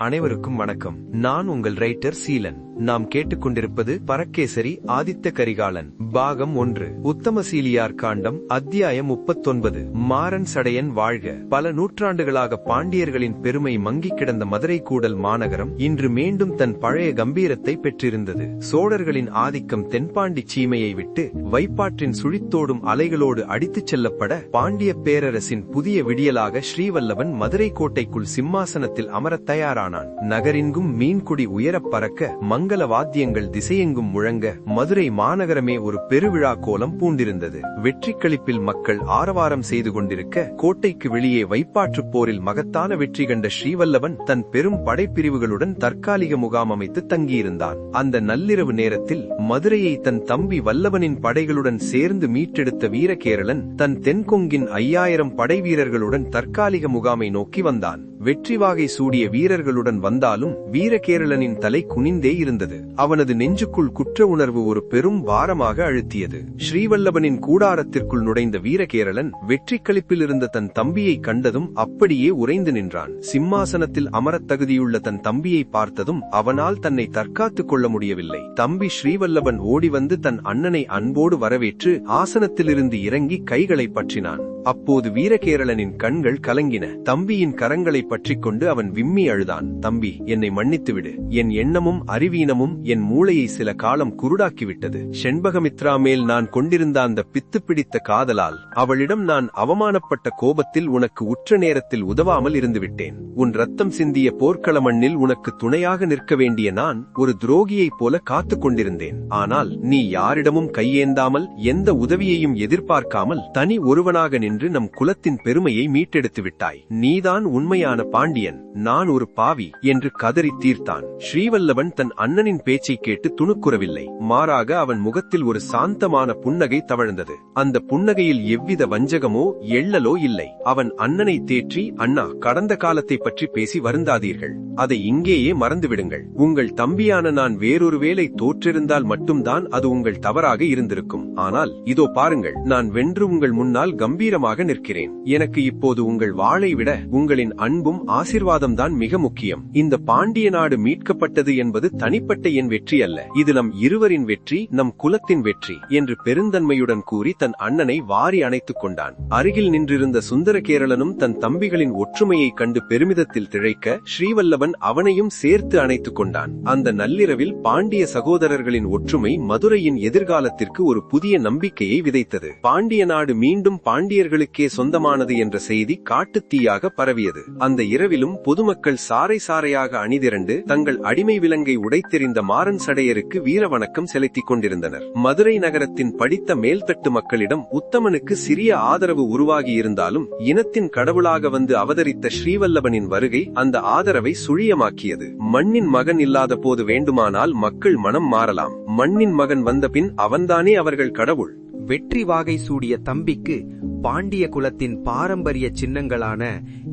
அனைவருக்கும் வணக்கம். நான் உங்கள் ரைட்டர் சீலன். நாம் கேட்டுக்கொண்டிருப்பது பரக்கேசரி ஆதித்த கரிகாலன் பாகம் 1, உத்தமசீலியார் காண்டம், அத்தியாயம் 39. மாறன் சடையன் வாழ்க. பல நூற்றாண்டுகளாக பாண்டியர்களின் பெருமை மங்கிக் கிடந்த மதுரை கூடல் மாநகரம் இன்று மீண்டும் தன் பழைய கம்பீரத்தை பெற்றிருந்தது. சோழர்களின் ஆதிக்கம் தென்பாண்டி சீமையை விட்டு வைப்பாற்றின் சுழித்தோடும் அலைகளோடு அடித்துச் செல்லப்பட பாண்டிய பேரரசின் புதிய விடியலாக ஸ்ரீவல்லவன் மதுரை கோட்டைக்குள் சிம்மாசனத்தில் அமரத் தயாரானான். நகரெங்கும் மீன்குடி உயரப் பறக்க, மங்கள வாத்தியங்கள் திசையெங்கும் முழங்க, மதுரை மாநகரமே ஒரு பெருவிழா கோலம் பூண்டிருந்தது. வெற்றி களிப்பில் மக்கள் ஆரவாரம் செய்து கொண்டிருக்க, கோட்டைக்கு வெளியே வைப்பாற்றுப் போரில் மகத்தான வெற்றி கண்ட ஸ்ரீவல்லவன் தன் பெரும் படைப்பிரிவுகளுடன் தற்காலிக முகாம் அமைத்து தங்கியிருந்தான். அந்த நள்ளிரவு நேரத்தில் மதுரையை தன் தம்பி வல்லவனின் படைகளுடன் சேர்ந்து மீட்டெடுத்த வீரகேரளன் தன் தென்கொங்கின் 5000 படை வீரர்களுடன் தற்காலிக முகாமை நோக்கி வந்தான். வெற்றி வாகை சூடிய வீரர்களுடன் வந்தாலும் வீரகேரளனின் தலை குனிந்தே இருந்தது. அவனது நெஞ்சுக்குள் குற்ற உணர்வு ஒரு பெரும் பாரமாக அழுத்தியது. ஸ்ரீவல்லவனின் கூடாரத்திற்குள் நுழைந்த வீரகேரளன் வெற்றி களிப்பில் இருந்த தன் தம்பியை கண்டதும் அப்படியே உறைந்து நின்றான். சிம்மாசனத்தில் அமரத் தகுதியுள்ள தன் தம்பியை பார்த்ததும் அவனால் தன்னை தற்காத்துக் கொள்ள முடியவில்லை. தம்பி ஸ்ரீவல்லவன் ஓடி வந்து தன் அண்ணனை அன்போடு வரவேற்று ஆசனத்திலிருந்து இறங்கி கைகளை பற்றினான். அப்போது வீரகேரளனின் கண்கள் கலங்கின. தம்பியின் கரங்களை பற்றிக் கொண்டு அவன் விம்மி அழுதான். தம்பி, என்னை மன்னித்துவிடு. என் எண்ணமும் அறிவீனமும் என் மூளையை சில காலம் குருடாக்கிவிட்டது. செண்பகமித்ரா மேல் நான் கொண்டிருந்த அந்த பித்து பிடித்த காதலால் அவளிடம் நான் அவமானப்பட்ட கோபத்தில் உனக்கு உற்ற நேரத்தில் உதவாமல் இருந்துவிட்டேன். உன் ரத்தம் சிந்திய போர்க்கள மண்ணில் உனக்கு துணையாக நிற்க வேண்டிய நான் ஒரு துரோகியைப் போல காத்துக் கொண்டிருந்தேன். ஆனால் நீ யாரிடமும் கையேந்தாமல் எந்த உதவியையும் எதிர்பார்க்காமல் தனி ஒருவனாக நின்று நம் குலத்தின் பெருமையை மீட்டெடுத்து விட்டாய். நீதான் உண்மையான பாண்டியன், நான் ஒரு பாவி என்று கதறி தீர்த்தான். ஸ்ரீவல்லவன் தன் அண்ணனின் பேச்சை கேட்டு துணுக்குறவில்லை. மாறாக அவன் முகத்தில் ஒரு சாந்தமான புன்னகை தவழ்ந்தது. அந்த புன்னகையில் எவ்வித வஞ்சகமோ எள்ளலோ இல்லை. அவன் அண்ணனை தேற்றி, அண்ணா, கடந்த காலத்தை பற்றி பேசி வருந்தாதீர்கள். அதை இங்கேயே மறந்துவிடுங்கள். உங்கள் தம்பியான நான் வேறொரு வேளை தோற்றிருந்தால் மட்டும்தான் அது உங்கள் தவறாக இருந்திருக்கும். ஆனால் இதோ பாருங்கள், நான் வென்று உங்கள் முன்னால் கம்பீரமாக நிற்கிறேன். எனக்கு இப்போது உங்கள் வாளை விட உங்களின் அன்பும் ஆசீர்வாதம் தான் மிக முக்கியம். இந்த பாண்டிய நாடு மீட்கப்பட்டது என்பது தனிப்பட்ட என் வெற்றி அல்ல. இது நம் இருவரின் வெற்றி, நம் குலத்தின் வெற்றி என்று பெருந்தன்மையுடன் கூறி தன் அண்ணனை வாரி அணைத்துக் கொண்டான். அருகில் நின்றிருந்த சுந்தரகேரளனும் தன் தம்பிகளின் ஒற்றுமையை கண்டு பெருமிதத்தில் திளைக்க ஸ்ரீவல்லவன் அவனையும் சேர்த்து அணைத்துக் கொண்டான். அந்த நள்ளிரவில் பாண்டிய சகோதரர்களின் ஒற்றுமை மதுரையின் எதிர்காலத்திற்கு ஒரு புதிய நம்பிக்கையை விதைத்தது. பாண்டிய நாடு மீண்டும் பாண்டியர்களுக்கே சொந்தமானது என்ற செய்தி காட்டுத்தீயாக பரவியது. அந்த இரவிலும் பொதுமக்கள் சாறை சாறையாக அணிதிரண்டு தங்கள் அடிமை விலங்கை உடைத்தெறிந்த மாறன் சடையருக்கு வீர வணக்கம் செலுத்திக் கொண்டிருந்தனர். மதுரை நகரத்தின் படித்த மேல்தட்டு மக்களிடம் உத்தமனுக்கு சிறிய ஆதரவு உருவாகி இருந்தாலும் இனத்தின் கடவுளாக வந்து அவதரித்த ஸ்ரீவல்லவனின் வருகை அந்த ஆதரவை சுழியமாக்கியது. மண்ணின் மகன் இல்லாத போது வேண்டுமானால் மக்கள் மனம் மாறலாம். மண்ணின் மகன் வந்தபின் அவன்தானே அவர்கள் கடவுள். வெற்றி வாகை சூடிய தம்பிக்கு பாண்டிய குலத்தின் பாரம்பரிய சின்னங்களான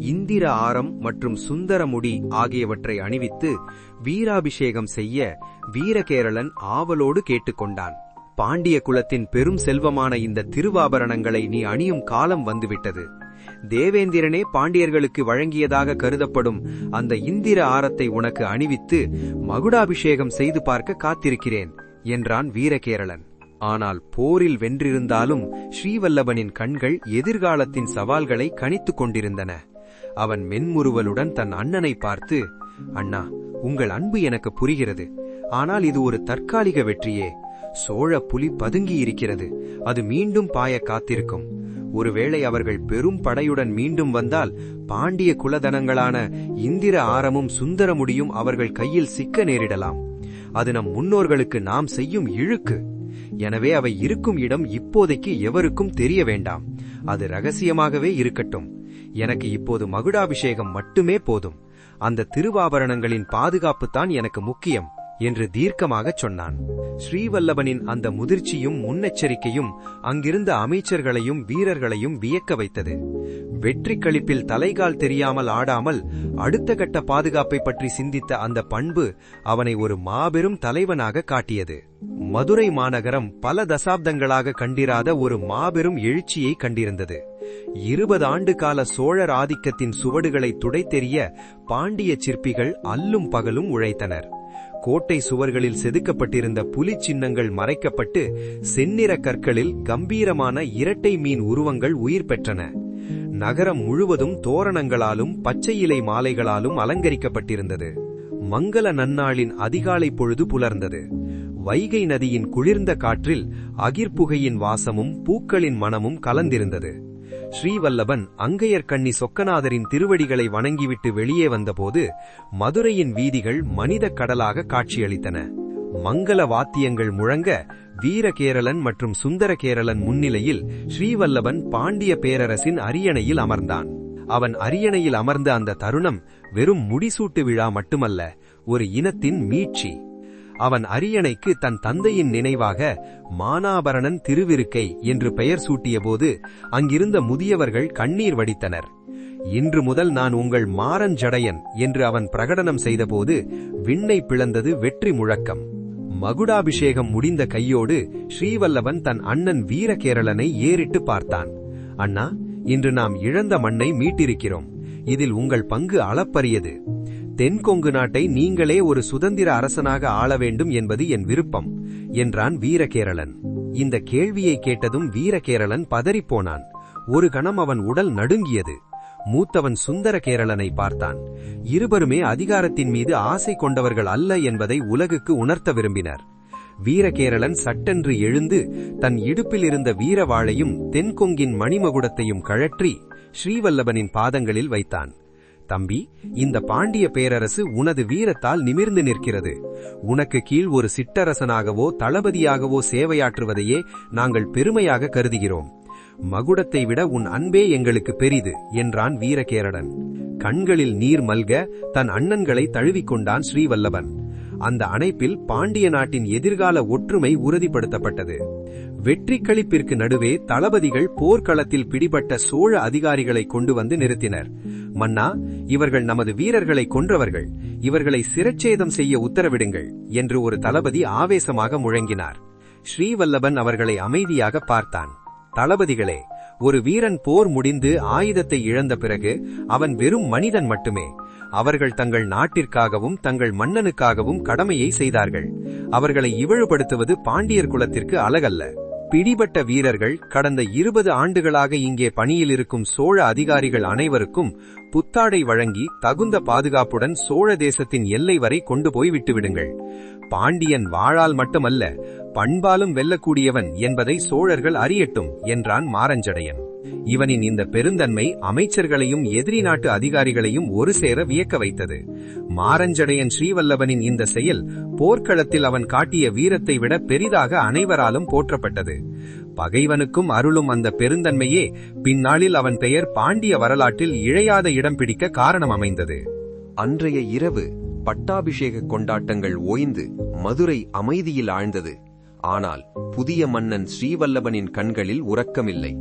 இந்திர ஆரம் மற்றும் சுந்தரமுடி ஆகியவற்றை அணிவித்து வீராபிஷேகம் செய்ய வீரகேரளன் ஆவலோடு கேட்டுக்கொண்டான். பாண்டிய குலத்தின் பெரும் செல்வமான இந்த திருவாபரணங்களை நீ அணியும் காலம் வந்துவிட்டது. தேவேந்திரனே பாண்டியர்களுக்கு வழங்கியதாக கருதப்படும் அந்த இந்திர ஆரத்தை உனக்கு அணிவித்து மகுடாபிஷேகம் செய்து பார்க்க காத்திருக்கிறேன் என்றான் வீரகேரளன். ஆனால் போரில் வென்றிருந்தாலும் ஸ்ரீவல்லவனின் கண்கள் எதிர்காலத்தின் சவால்களை கணித்துக் கொண்டிருந்தன. அவன் மென்முறுவலுடன் தன் அண்ணனை பார்த்து, அண்ணா, உங்கள் அன்பு எனக்கு புரிகிறது. ஆனால் இது ஒரு தற்காலிக வெற்றியே. சோழ புலி பதுங்கி இருக்கிறது. அது மீண்டும் பாய காத்திருக்கும். ஒருவேளை அவர்கள் பெரும் படையுடன் மீண்டும் வந்தால் பாண்டிய குலதனங்களான இந்திர ஆரமும் சுந்தரமுடியும் அவர்கள் கையில் சிக்க நேரிடலாம். அது நம் முன்னோர்களுக்கு நாம் செய்யும் இழுக்கு. எனவே அவை இருக்கும் இடம் இப்போதைக்கு எவருக்கும் தெரிய வேண்டாம். அது ரகசியமாகவே இருக்கட்டும். எனக்கு இப்போது மகுடாபிஷேகம் மட்டுமே போதும். அந்த திருவாபரணங்களின் பாதுகாப்புத்தான் எனக்கு முக்கியம் என்று தீர்க்கமாகச் சொன்னான். ஸ்ரீவல்லவனின் அந்த முதிர்ச்சியும் முன்னெச்சரிக்கையும் அங்கிருந்த அமைச்சர்களையும் வீரர்களையும் வியக்க வைத்தது. வெற்றி களிப்பில் தலைகால் தெரியாமல் ஆடாமல் அடுத்த கட்ட பாதுகாப்பை பற்றி சிந்தித்த அந்த பண்பு அவனை ஒரு மாபெரும் தலைவனாக காட்டியது. மதுரை மாநகரம் பல தசாப்தங்களாக கண்டிராத ஒரு மாபெரும் எழுச்சியை கண்டிருந்தது. 20 ஆண்டு கால சோழர் ஆதிக்கத்தின் சுவடுகளை துடைத்தெறிய பாண்டிய சிற்பிகள் அல்லும் பகலும் உழைத்தனர். கோட்டை சுவர்களில் செதுக்கப்பட்டிருந்த புலி சின்னங்கள் மறைக்கப்பட்டு செந்நிற கற்களில் கம்பீரமான இரட்டை மீன் உருவங்கள் உயிர் பெற்றன. நகரம் முழுவதும் தோரணங்களாலும் பச்சை இலை மாலைகளாலும் அலங்கரிக்கப்பட்டிருந்தது. மங்கள நன்னாளின் அதிகாலை பொழுது புலர்ந்தது. வைகை நதியின் குளிர்ந்த காற்றில் அகிர்புகையின் வாசமும் பூக்களின் மணமும் கலந்திருந்தது. ஸ்ரீவல்லபன் அங்கையர்கண்ணி சொக்கநாதரின் திருவடிகளை வணங்கிவிட்டு வெளியே வந்தபோது மதுரையின் வீதிகள் மனித கடலாக காட்சியளித்தன. மங்கள வாத்தியங்கள் முழங்க வீரகேரளன் மற்றும் சுந்தரகேரளன் முன்னிலையில் ஸ்ரீவல்லபன் பாண்டிய பேரரசின் அரியணையில் அமர்ந்தான். அவன் அரியணையில் அமர்ந்த அந்த தருணம் வெறும் முடிசூட்டு விழா மட்டுமல்ல, ஒரு இனத்தின் மீட்சி. அவன் அரியணைக்கு தன் தந்தையின் நினைவாக மானாபரணன் திருவிருக்கை என்று பெயர் சூட்டியபோது அங்கிருந்த முதியவர்கள் கண்ணீர் வடித்தனர். இன்று முதல் நான் உங்கள் மாறன் ஜடையன் என்று அவன் பிரகடனம் செய்தபோது விண்ணை பிளந்தது வெற்றி முழக்கம். மகுடாபிஷேகம் முடிந்த கையோடு ஸ்ரீவல்லபன் தன் அண்ணன் வீரகேரளனை ஏறிட்டு பார்த்தான். அண்ணா, இன்று நாம் இழந்த மண்ணை மீட்டிருக்கிறோம். இதில் உங்கள் பங்கு அளப்பரியது. தென்கொங்கு நாட்டை நீங்களே ஒரு சுதந்திர அரசனாக ஆள வேண்டும் என்பது என் விருப்பம் என்றான் வீரகேரளன். இந்த கேள்வியை கேட்டதும் வீரகேரளன் பதறிப்போனான். ஒரு கணம் அவன் உடல் நடுங்கியது. மூத்தவன் சுந்தரகேரளனை பார்த்தான். இருவருமே அதிகாரத்தின் மீது ஆசை கொண்டவர்கள் அல்ல என்பதை உலகுக்கு உணர்த்த விரும்பினர். வீரகேரளன் சட்டென்று எழுந்து தன் இடுப்பில் இருந்த வீரவாளையும் தென்கொங்கின் மணிமகுடத்தையும் கழற்றி ஸ்ரீவல்லபனின் பாதங்களில் வைத்தான். தம்பி, இந்த பாண்டிய பேரரசு உனது வீரத்தால் நிமிர்ந்து நிற்கிறது. உனக்கு கீழ் ஒரு சிற்றரசனாகவோ தளபதியாகவோ சேவையாற்றுவதையே நாங்கள் பெருமையாக கருதுகிறோம். மகுடத்தை விட உன் அன்பே எங்களுக்கு பெரிது என்றான் வீரகேரளன். கண்களில் நீர் மல்க தன் அண்ணன்களை தழுவிக்கொண்டான் ஸ்ரீவல்லபன். அந்த அணைப்பில் பாண்டிய நாட்டின் எதிர்கால ஒற்றுமை உறுதிப்படுத்தப்பட்டது. வெற்றி களிப்பிற்கு நடுவே தளபதிகள் போர்க்களத்தில் பிடிபட்ட சோழ அதிகாரிகளை கொண்டு வந்து நிறுத்தினர். மன்னா, இவர்கள் நமது வீரர்களை கொன்றவர்கள், இவர்களை சிரச்சேதம் செய்ய உத்தரவிடுங்கள் என்று ஒரு தளபதி ஆவேசமாக முழங்கினார். ஸ்ரீவல்லபன் அவர்களை அமைதியாக பார்த்தான். தளபதிகளே, ஒரு வீரன் போர் முடிந்து ஆயுதத்தை இழந்த பிறகு அவன் வெறும் மனிதன் மட்டுமே. அவர்கள் தங்கள் நாட்டிற்காகவும் தங்கள் மன்னனுக்காகவும் கடமையை செய்தார்கள். அவர்களை இழிவுபடுத்துவது பாண்டியர் குலத்திற்கு அழகல்ல. பிடிபட்ட வீரர்கள் கடந்த 20 ஆண்டுகளாக இங்கே பணியில் இருக்கும் சோழ அதிகாரிகள் அனைவருக்கும் புத்தாடை வழங்கி தகுந்த பாதுகாப்புடன் சோழ தேசத்தின் எல்லை வரை கொண்டு போய் விட்டுவிடுங்கள். பாண்டியன் வாளால் மட்டுமல்ல, பண்பாலும் வெல்லக்கூடியவன் என்பதை சோழர்கள் அறியட்டும் என்றான் மாறஞ்சடையன். இவனின் இந்த பெருந்தன்மை அமைச்சர்களையும் எதிரி நாட்டு அதிகாரிகளையும் ஒரு சேர வியக்க வைத்தது. மாறஞ்சடையன் ஸ்ரீவல்லபனின் இந்த செயல் போர்க்களத்தில் அவன் காட்டிய வீரத்தை விட பெரிதாக அனைவராலும் போற்றப்பட்டது. பகைவனுக்கும் அருளும் அந்த பெருந்தன்மையே பின்னாளில் அவன் பெயர் பாண்டிய வரலாற்றில் இழையாத இடம் பிடிக்க காரணம் அமைந்தது. அன்றைய இரவு பட்டாபிஷேக கொண்டாட்டங்கள் ஓய்ந்து மதுரை அமைதியில் ஆழ்ந்தது. ஆனால் புதிய மன்னன் ஸ்ரீவல்லபனின் கண்களில் உறக்கமில்லை.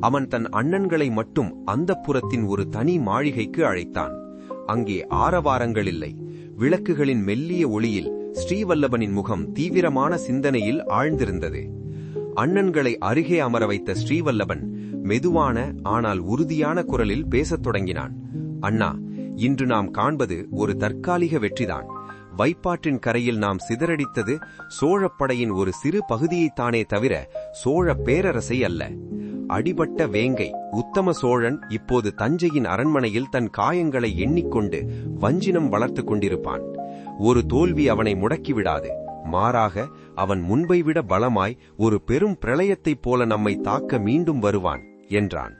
அவன் தன் அண்ணன்களை மட்டும் அந்தப்புரத்தின் ஒரு தனி மாளிகைக்கு அழைத்தான். அங்கே ஆரவாரங்கள் இல்லை. விளக்குகளின் மெல்லிய ஒளியில் ஸ்ரீவல்லபனின் முகம் தீவிரமான சிந்தனையில் ஆழ்ந்திருந்தது. அண்ணன்களை அருகே அமர வைத்த ஸ்ரீவல்லபன் மெதுவான ஆனால் உறுதியான குரலில் பேசத் தொடங்கினான். அண்ணா, இன்று நாம் காண்பது ஒரு தற்காலிக வெற்றிதான். வைப்பாற்றின் கரையில் நாம் சிதறடித்தது சோழப்படையின் ஒரு சிறு பகுதியைத்தானே தவிர சோழ பேரரசை அல்ல. அடிபட்ட வேங்கை உத்தம சோழன் இப்போது தஞ்சையின் அரண்மனையில் தன் காயங்களை எண்ணிக்கொண்டு வஞ்சினம் வளர்த்து கொண்டிருப்பான். ஒரு தோல்வி அவனை முடக்கிவிடாது. மாறாக அவன் முன்பை விட பலமாய் ஒரு பெரும் பிரளயத்தைப் போல நம்மை தாக்க மீண்டும் வருவான் என்றான்.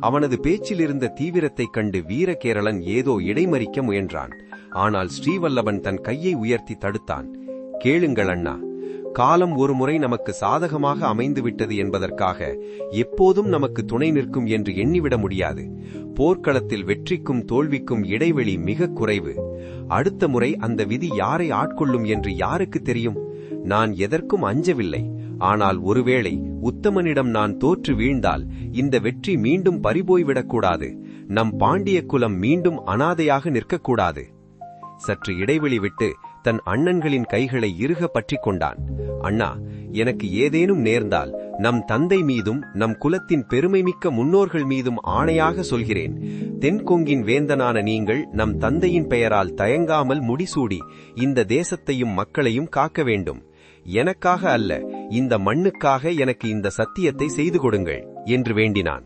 அவனது பேச்சில் இருந்த தீவிரத்தைக் கண்டு வீரகேரளன் ஏதோ இடைமறிக்க முயன்றான். ஆனால் ஸ்ரீவல்லபன் தன் கையை உயர்த்தி தடுத்தான். கேளுங்கள் அண்ணா, காலம் ஒரு முறை நமக்கு சாதகமாக அமைந்துவிட்டது என்பதற்காக எப்போதும் நமக்கு துணை நிற்கும் என்று எண்ணிவிட முடியாது. போர்க்களத்தில் வெற்றிக்கும் தோல்விக்கும் இடைவெளி மிக குறைவு. அடுத்த முறை அந்த விதி யாரை ஆட்கொள்ளும் என்று யாருக்கு தெரியும்? நான் எதற்கும் அஞ்சவில்லை. ஆனால் ஒருவேளை உத்தமனிடம் நான் தோற்று வீழ்ந்தால் இந்த வெற்றி மீண்டும் பறிபோய்விடக்கூடாது. நம் பாண்டிய குலம் மீண்டும் அனாதையாக நிற்கக்கூடாது. சற்று இடைவெளி விட்டு தன் அண்ணன்களின் கைகளை இறுக பற்றிக் கொண்டான். அண்ணா, எனக்கு ஏதேனும் நேர்ந்தால் நம் தந்தை மீதும் நம் குலத்தின் பெருமைமிக்க முன்னோர்கள் மீதும் ஆணையாக சொல்கிறேன், தென்கொங்கின் வேந்தனான நீங்கள் நம் தந்தையின் பெயரால் தயங்காமல் முடிசூடி இந்த தேசத்தையும் மக்களையும் காக்க வேண்டும். எனக்காக அல்ல, இந்த மண்ணுக்காக எனக்கு இந்த சத்தியத்தை செய்து கொடுங்கள் என்று வேண்டினான்.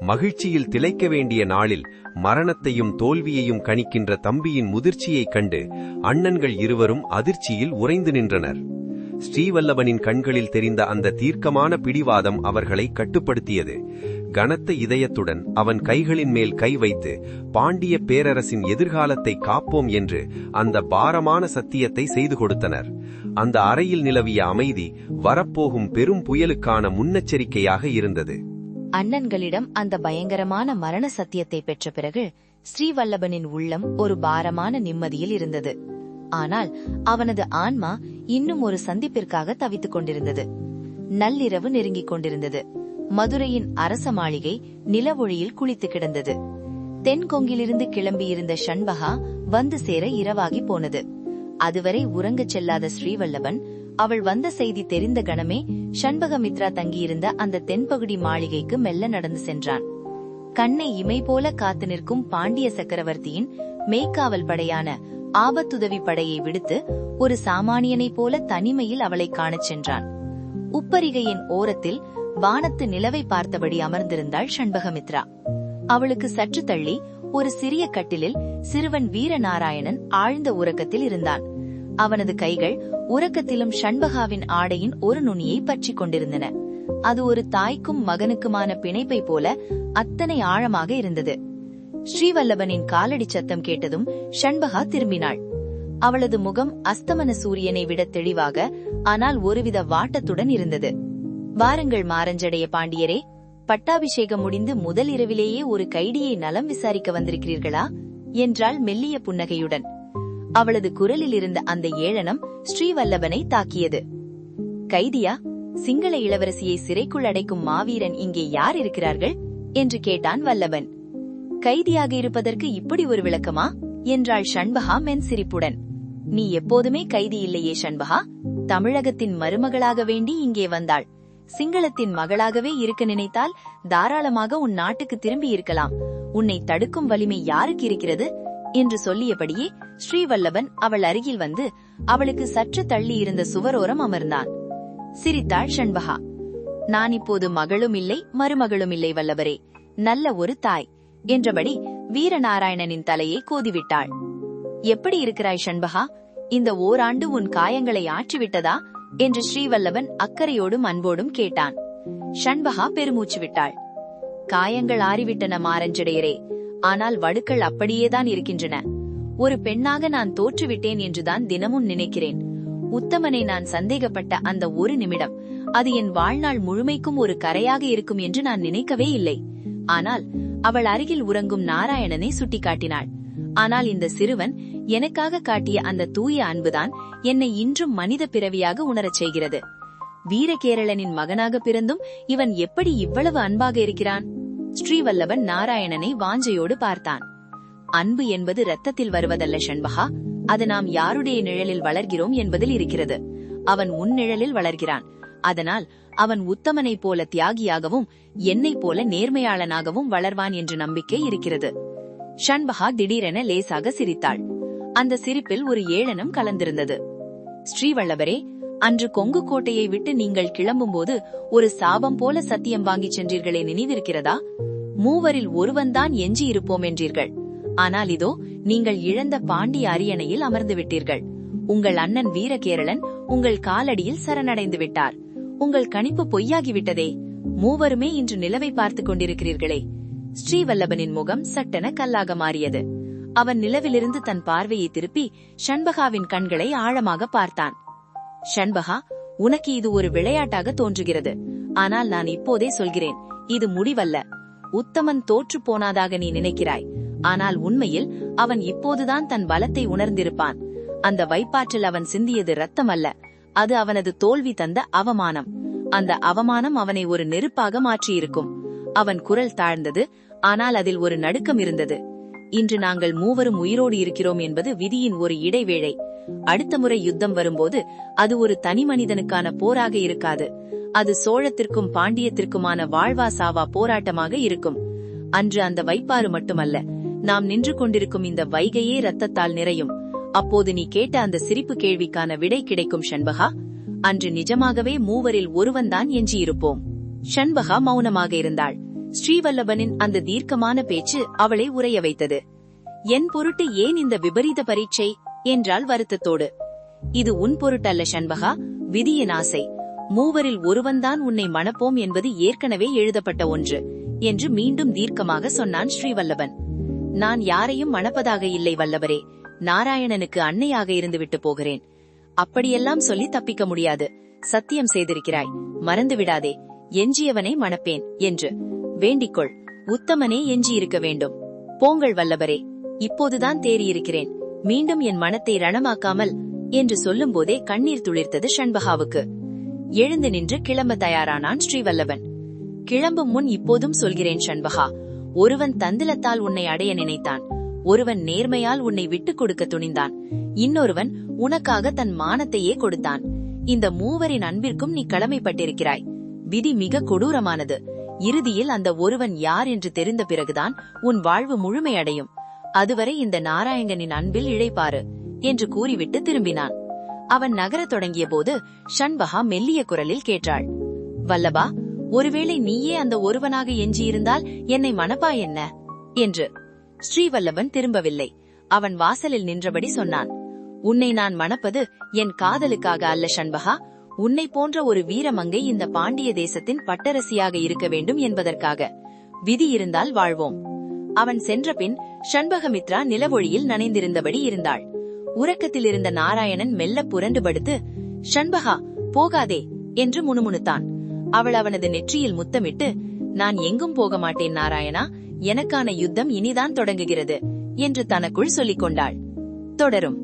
மகிழ்ச்சியில் திளைக்க வேண்டிய நாளில் மரணத்தையும் தோல்வியையும் கணிக்கின்ற தம்பியின் முதிர்ச்சியைக் கண்டு அண்ணன்கள் இருவரும் அதிர்ச்சியில் உறைந்து நின்றனர். ஸ்ரீவல்லபனின் கண்களில் தெரிந்த அந்த தீர்க்கமான பிடிவாதம் அவர்களை கட்டுப்படுத்தியது. கனத்த இதயத்துடன் அவன் கைகளின் மேல் கை வைத்து பாண்டிய பேரரசின் எதிர்காலத்தை காப்போம் என்று அந்த பாரமான சத்தியத்தை செய்து கொடுத்தனர். அந்த அறையில் நிலவிய அமைதி வரப்போகும் பெரும் புயலுக்கான முன்னெச்சரிக்கையாக இருந்தது. அண்ணன்களிடம் அந்த பயங்கரமான மரண சத்தியத்தை பெற்ற பிறகு ஸ்ரீவல்லபனின் உள்ளம் ஒரு பாரமான நிம்மதியில் இருந்தது. ஆனால் அவனது ஆன்மா இன்னும் ஒரு சந்திப்பிற்காக தவித்துக் கொண்டிருந்தது. நள்ளிரவு நெருங்கிக் கொண்டிருந்தது. மதுரையின் அரச மாளிகை நிலவொளியில் குளித்து கிடந்தது. தென்கொங்கிலிருந்து கிளம்பியிருந்த ஷண்பகா வந்து சேர இரவாகி போனது. அதுவரை உறங்கச் செல்லாத ஸ்ரீவல்லபன் அவள் வந்த செய்தி தெரிந்த கணமே ஷண்பகமித்ரா தங்கியிருந்த அந்த தென்பகுதி மாளிகைக்கு மெல்ல நடந்து சென்றான். கண்ணை இமை போல காத்து நிற்கும் பாண்டிய சக்கரவர்த்தியின் மேய்க்காவல் படையான ஆபத்துதவி படையை விடுத்து ஒரு சாமானியனைப் போல தனிமையில் அவளை காணச் சென்றான். உப்பரிகையின் ஓரத்தில் வானத்து நிலவை பார்த்தபடி அமர்ந்திருந்தாள் ஷண்பகமித்ரா. அவளுக்கு சற்று தள்ளி ஒரு சிறிய கட்டிலில் சிறுவன் வீரநாராயணன் ஆழ்ந்த உறக்கத்தில் இருந்தான். அவனது கைகள் உறக்கத்திலும் ஷண்பகாவின் ஆடையின் ஒரு நுனியை பற்றி கொண்டிருந்தன. அது ஒரு தாய்க்கும் மகனுக்குமான பிணைப்பை போல அத்தனை ஆழமாக இருந்தது. ஸ்ரீவல்லபனின் காலடி சத்தம் கேட்டதும் ஷண்பகா திரும்பினாள். அவளது முகம் அஸ்தமன சூரியனை விட தெளிவாக, ஆனால் ஒருவித வாட்டத்துடன் இருந்தது. வாருங்கள் மாரஞ்சடைய பாண்டியரே, பட்டாபிஷேகம் முடிந்து முதல் இரவிலேயே ஒரு கைடியை நலம் விசாரிக்க வந்திருக்கிறீர்களா என்றாள் மெல்லிய புன்னகையுடன். அவளது குரலில் இருந்த அந்த ஏளனம் ஸ்ரீவல்லபனை தாக்கியது. கைதியா? சிங்கள இளவரசியை சிறைக்குள் அடைக்கும் மாவீரன் இங்கே யார் இருக்கிறார்கள் என்று கேட்டான் வல்லபன். கைதியாக இருப்பதற்கு இப்படி ஒரு விளக்கமா என்றாள் ஷண்பகா மென் சிரிப்புடன். நீ எப்போதுமே கைதி இல்லையே ஷண்பகா. தமிழகத்தின் மருமகளாக வேண்டி இங்கே வந்தாள். சிங்களத்தின் மகளாகவே இருக்க நினைத்தால் தாராளமாக உன் நாட்டுக்கு திரும்பி இருக்கலாம். உன்னை தடுக்கும் வலிமை யாருக்கு இருக்கிறது என்று சொல்லியபடியே ஸ்ரீவல்லபன் அவள் அருகில் வந்து அவளுக்கு சற்று தள்ளி இருந்த சுவரோரம் அமர்ந்தான். சிரித்தாள் ஷண்பகா. நான் இப்போது மகளும் இல்லை மருமகளும் இல்லை வல்லவரே, நல்ல ஒரு தாய் என்றபடி வீரநாராயணனின் தலையை கோதிவிட்டாள். எப்படி இருக்கிறாய் ஷண்பகா? இந்த ஓராண்டு உன் காயங்களை ஆற்றிவிட்டதா என்று ஸ்ரீவல்லபன் அக்கறையோடும் அன்போடும் கேட்டான். ஷண்பகா பெருமூச்சு விட்டாள். காயங்கள் ஆறிவிட்டன மாரஞ்சடையரே, ஆனால் வடுக்கள் அப்படியேதான் இருக்கின்றன. ஒரு பெண்ணாக நான் தோற்றுவிட்டேன் என்றுதான் தினமும் நினைக்கிறேன். உத்தமனை நான் சந்தேகப்பட்ட அந்த ஒரு நிமிடம், அது என் வாழ்நாள் முழுமைக்கும் ஒரு கரையாக இருக்கும் என்று நான் நினைக்கவே இல்லை. ஆனால் அவள் அருகில் உறங்கும் நாராயணனை சுட்டிக்காட்டினாள். ஆனால் இந்த சிறுவன் எனக்காக காட்டிய அந்த தூய அன்புதான் என்னை இன்றும் மனித பிறவியாக உணரச் செய்கிறது. வீரகேரளனின் மகனாக பிறந்தும் இவன் எப்படி இவ்வளவு அன்பாக இருக்கிறான்? ஸ்ரீவல்லபன் நாராயணனை வாஞ்சையோடு பார்த்தான். அன்பு என்பது இரத்தத்தில் வருவதல்ல ஷண்பகா, அது நாம் யாருடைய நிழலில் வளர்கிறோம் என்பதில் இருக்கிறது. அவன் உன் நிழலில் வளர்கிறான். அதனால் அவன் உத்தமனைப் போல தியாகியாகவும் என்னைப் போல நேர்மையாளனாகவும் வளர்வான் என்ற நம்பிக்கை இருக்கிறது. ஷண்பகா திடீரென லேசாக சிரித்தாள். அந்த சிரிப்பில் ஒரு ஏளனம் கலந்திருந்தது. ஸ்ரீவல்லபரே, அன்று கொங்கு கோட்டையை விட்டு நீங்கள் கிளம்பும்போது ஒரு சாபம் போல சத்தியம் வாங்கிச் சென்றீர்களே, நினைவிருக்கிறதா? மூவரில் ஒருவன்தான் எஞ்சி இருப்போம் என்றீர்கள். ஆனால் இதோ நீங்கள் இழந்த பாண்டிய அரியணையில் அமர்ந்து விட்டீர்கள். உங்கள் அண்ணன் வீரகேரளன் உங்கள் காலடியில் சரணடைந்து விட்டார். உங்கள் கணிப்பு பொய்யாகிவிட்டதே. மூவருமே இன்று நிலவை பார்த்துக் கொண்டிருக்கிறீர்களே. ஸ்ரீவல்லபனின் முகம் சட்டென கல்லாக மாறியது. அவன் நிலவிலிருந்து தன் பார்வையை திருப்பி ஷண்பகாவின் கண்களை ஆழமாக பார்த்தான். ஷண்பகா, உனக்கு இது ஒரு விளையாட்டாக தோன்றுகிறது. ஆனால் நான் இப்போதே சொல்கிறேன், இது முடிவல்ல. உத்தமன் தோற்று போனாதாக நீ நினைக்கிறாய். ஆனால் உண்மையில் அவன் இப்போதுதான் தன் பலத்தை உணர்ந்திருப்பான். அந்த வைப்பாற்றில் அவன் சிந்தியது ரத்தம் அல்ல, அது அவனது தோல்வி தந்த அவமானம். அந்த அவமானம் அவனை ஒரு நெருப்பாக மாற்றியிருக்கும். அவன் குரல் தாழ்ந்தது, ஆனால் அதில் ஒரு நடுக்கம் இருந்தது. இன்று நாங்கள் மூவரும் உயிரோடு இருக்கிறோம் என்பது விதியின் ஒரு இடைவேளை. அடுத்த முறை யுத்தம் வரும்போது அது ஒரு தனி மனிதனுக்கான போராக இருக்காது. அது சோழத்திற்கும் பாண்டியத்திற்குமான வாழ்வா சாவா போராட்டமாக இருக்கும். அன்று அந்த வைப்பாறு மட்டுமல்ல, நாம் நின்று கொண்டிருக்கும் இந்த வைகையே ரத்தத்தால் நிறையும். அப்போது நீ கேட்ட அந்த சிரிப்பு கேள்விக்கான விடை கிடைக்கும் ஷண்பகா. அன்று நிஜமாகவே மூவரில் ஒருவன்தான் எஞ்சியிருப்போம். ஷண்பகா மௌனமாக இருந்தாள். ஸ்ரீவல்லபனின் அந்த தீர்க்கமான பேச்சு அவளை உறைய வைத்தது. என் பொருட்டு ஏன் இந்த விபரீத பரீட்சை என்றாள் வருத்தத்தோடு. இது உன் பொருட்டல்ல ஷண்பகா, விதியின் ஆசை. மூவரில் ஒருவன்தான் உன்னை மணப்போம் என்பது ஏற்கனவே எழுதப்பட்ட ஒன்று என்று மீண்டும் தீர்க்கமாக சொன்னான் ஸ்ரீவல்லபன். நான் யாரையும் மணப்பதாக இல்லை வல்லவரே, நாராயணனுக்கு அன்னையாக இருந்துவிட்டு போகிறேன். அப்படியெல்லாம் சொல்லி தப்பிக்க முடியாது. சத்தியம் செய்திருக்கிறாய், மறந்துவிடாதே. எஞ்சியவனை மணப்பேன் என்று வேண்டிக்கொள். உத்தமனே எஞ்சியிருக்க வேண்டும். போங்கள் வல்லவரே, இப்போதுதான் தேறியிருக்கிறேன். மீண்டும் என் மனத்தை ரணமாக்காமல் என்று சொல்லும் போதே கண்ணீர் துளிர்த்தது ஷண்பகாவுக்கு. எழுந்து நின்று கிளம்ப தயாரானான் ஸ்ரீவல்லபன். கிளம்பும் முன் இப்போதும் சொல்கிறேன் ஷண்பகா, ஒருவன் தந்திலத்தால் உன்னை அடைய நினைத்தான், ஒருவன் நேர்மையால் உன்னை விட்டுக் கொடுக்க துணிந்தான், இன்னொருவன் உனக்காக தன் மானத்தையே கொடுத்தான். இந்த மூவரின் அன்பிற்கும் நீ கடமைப்பட்டிருக்கிறாய். விதி மிக கொடூரமானது. இறுதியில் அந்த ஒருவன் யார் என்று தெரிந்த பிறகுதான் உன் வாழ்வு முழுமையடையும். அதுவரை இந்த நாராயணனின் அன்பில் இழைப்பாரு என்று கூறிவிட்டு திரும்பினான். அவன் நகரத் தொடங்கிய போது ஷண்பகா மெல்லிய குரலில் கேட்டாள், வல்லபா, ஒருவேளை நீயே அந்த ஒருவனாக எஞ்சியிருந்தால் என்னை மணப்பா என்ன என்று. ஸ்ரீவல்லபன் திரும்பவில்லை. அவன் வாசலில் நின்றபடி சொன்னான், உன்னை நான் மணப்பது என் காதலுக்காக அல்ல ஷண்பகா, உன்னை போன்ற ஒரு வீரமங்கை இந்த பாண்டிய தேசத்தின் பட்டரசியாக இருக்க வேண்டும் என்பதற்காக. விதி இருந்தால் வாழ்வோம். அவன் சென்றபின் ஷண்பகமித்ரா நிலவொளியில் நனைந்திருந்தபடி இருந்தாள். உறக்கத்தில் இருந்த நாராயணன் மெல்ல புரண்டு படுத்து, ஷண்பகா போகாதே என்று முணுமுணுத்தான். அவள் அவனது நெற்றியில் முத்தமிட்டு, நான் எங்கும் போக மாட்டேன் நாராயணா, எனக்கான யுத்தம் இனிதான் தொடங்குகிறது என்று தனக்குள் சொல்லிக் கொண்டாள். தொடரும்.